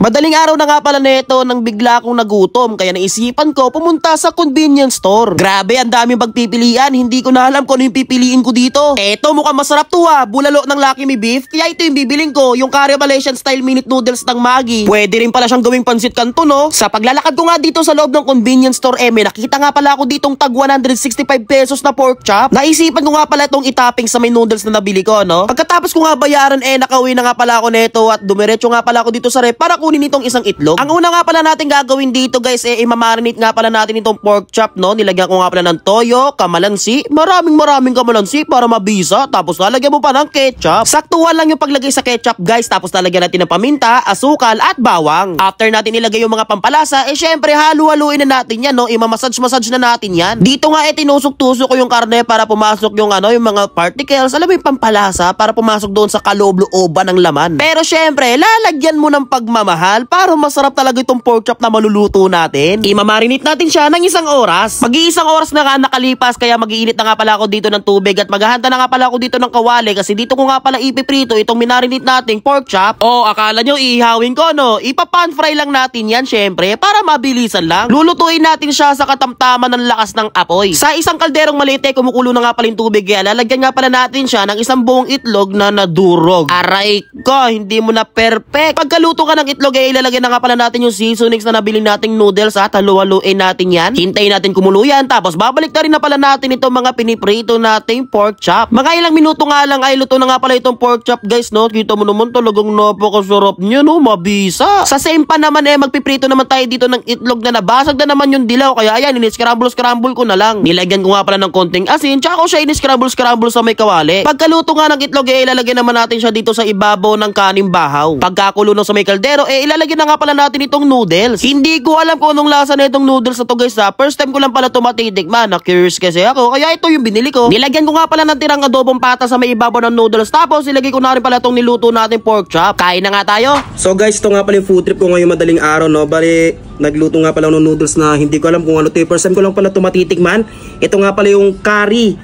Madaling araw na nga pala nito nang bigla akong nagutom kaya naisipan ko pumunta sa convenience store. Grabe, ang daming pagpipilian, hindi ko na alam kung ano yung pipiliin ko dito. Eto, mukhang masarap to ha, bulalo ng Lucky Me Beef, kaya ito yung bibiling ko, yung Curry Malaysian style minute noodles ng Maggi. Pwede rin pala siyang gawing pansit kanto, no? Sa paglalakad ko nga dito sa loob ng convenience store, may nakita nga pala ako ditong tag 165 pesos na pork chop. Naisipan ko nga pala itong itapping sa may noodles na nabili ko, no? Pagkatapos ko nga bayaran, nakauwi na nga pala ako neto at dumiretso nga pala ako dito sa rep para kunin itong isang itlog. Ang una nga pala natin gagawin dito guys, imamarinate nga pala natin itong pork chop, no? Nilagyan ko nga pala ng toyo, kamalansi, maraming kamalansi para mabisa, tapos lalagyan mo pa ng ketchup. Saktuhan lang yung paglagay sa ketchup guys, tapos lalagyan natin ng paminta, asukal at bawang. After natin ilagay yung mga pampalasa, syempre halu-haluin na natin yan, no? Imamassage na natin yan. Dito nga tinusok-tusok ko yung karne para pumasok yung yung mga particles, alam mo yung pampalasa para pumasok doon sa kaloob-looban ng laman. Pero syempre, lalagyan mo ng pagmamahal para masarap talaga itong pork chop na maluluto natin. Imamarinate natin siya ng isang oras. Mag-iisang oras na nga nakalipas kaya mag-iinit na nga pala ako dito ng tubig at maghahanda na nga pala ako dito ng kawali kasi dito ko nga pala ipiprito itong minarinate nating pork chop. O, akala nyo ihawin ko, no? Ipa-pan fry lang natin yan syempre para mabilisan lang. Lulutuin natin siya sa katamtaman ng lakas ng apoy. Sa isang kalderong maliit kumukulo na nga pala yung tubig kaya lalagyan nga pala natin siya ng isang buong itlog na nadurog. Aray ko, hindi mo na perfect. Pagkaluto ka ng itlog ilalagay na nga pala natin yung seasonings na nabili nating noodles at halu-haluin natin yan. Hintayin natin kumulo yan tapos babalik na rin na pala natin itong mga piniprito nating pork chop. Mga ilang minuto nga lang ay luto na nga pala itong pork chop guys, no? Kita mo naman talagang napakasarap niya, no? Mabisa. Sa same pan naman magpiprito naman tayo dito ng itlog na nabasag na naman yung dilaw kaya ayan, scramble ko na lang. Nilagyan ko nga pala ng konting asin tsaka ko siya scramble sa may kawali. Pagkaluto nga ng itlog ilalagay naman natin siya dito sa ibabaw ng kaning bahaw. Pagkakulo ng sa may kaldero ilalagay na nga pala natin itong noodles. Hindi ko alam kung anong lasa na itong noodles na to guys ha. First time ko lang pala tumatitikman. Na-curious kasi ako kaya ito yung binili ko. Nilagyan ko nga pala ng tirang adobong pata sa may ibabaw ng noodles tapos ilagay ko na rin pala itong niluto natin pork chop. Kain na nga tayo. So guys, ito nga pala yung food trip ko ngayong madaling araw, no? Bali, nagluto nga pala ng noodles na hindi ko alam kung ano to. First time ko lang pala tumatitikman. Ito nga pala yung curry,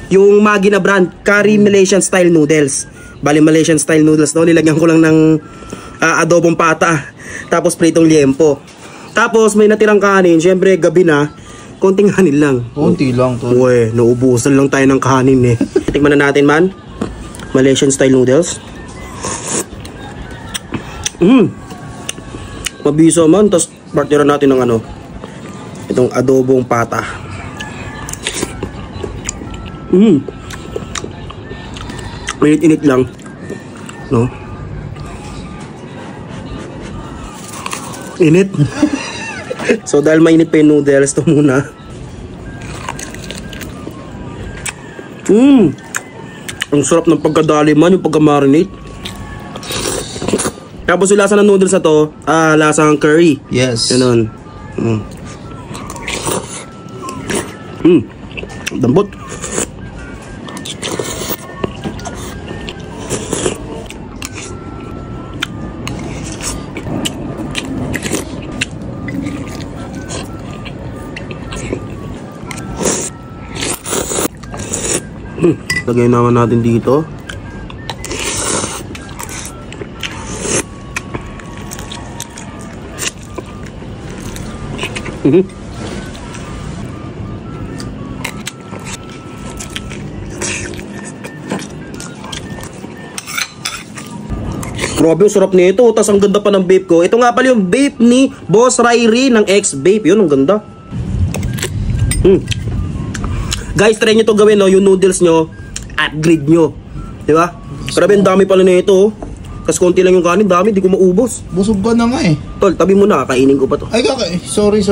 yung Maggi na brand, Curry Malaysian style noodles. Bali, Malaysian style noodles, no? Nilagyan ko lang ng adobong pata, tapos pritong liempo. Tapos may natirang kanin, syempre gabi na, konting kanin lang. Konti lang to. Uwe, naubusan lang tayo ng kanin eh. Tikman na natin man, Malaysian style noodles. Mabisa man, tapos partneran natin ng itong adobong pata. Mainit-init lang, no? Init. So dahil mainit pa yung noodles, ito muna. Ang sarap ng pagkadali man, yung pagka-marinate. Tapos yung lasa ng noodles na to, lasa ng curry. Yes. Ganun. Dambot. Lagay naman natin dito. Grabe, ang sarap nito. Tapos ang ganda pa ng vape ko. Ito nga pala yung vape ni Boss Ryrie ng X-Vape. Yun, ang ganda. Guys, try nyo to gawin, no? Yung noodles nyo, upgrade nyo. Diba? Grabe, ang dami pala nito. Tapos konti lang yung kanin, dami, di ko maubos. Busog ka na nga eh. Tol, tabi mo na, kainin ko pa to. Ay, sorry.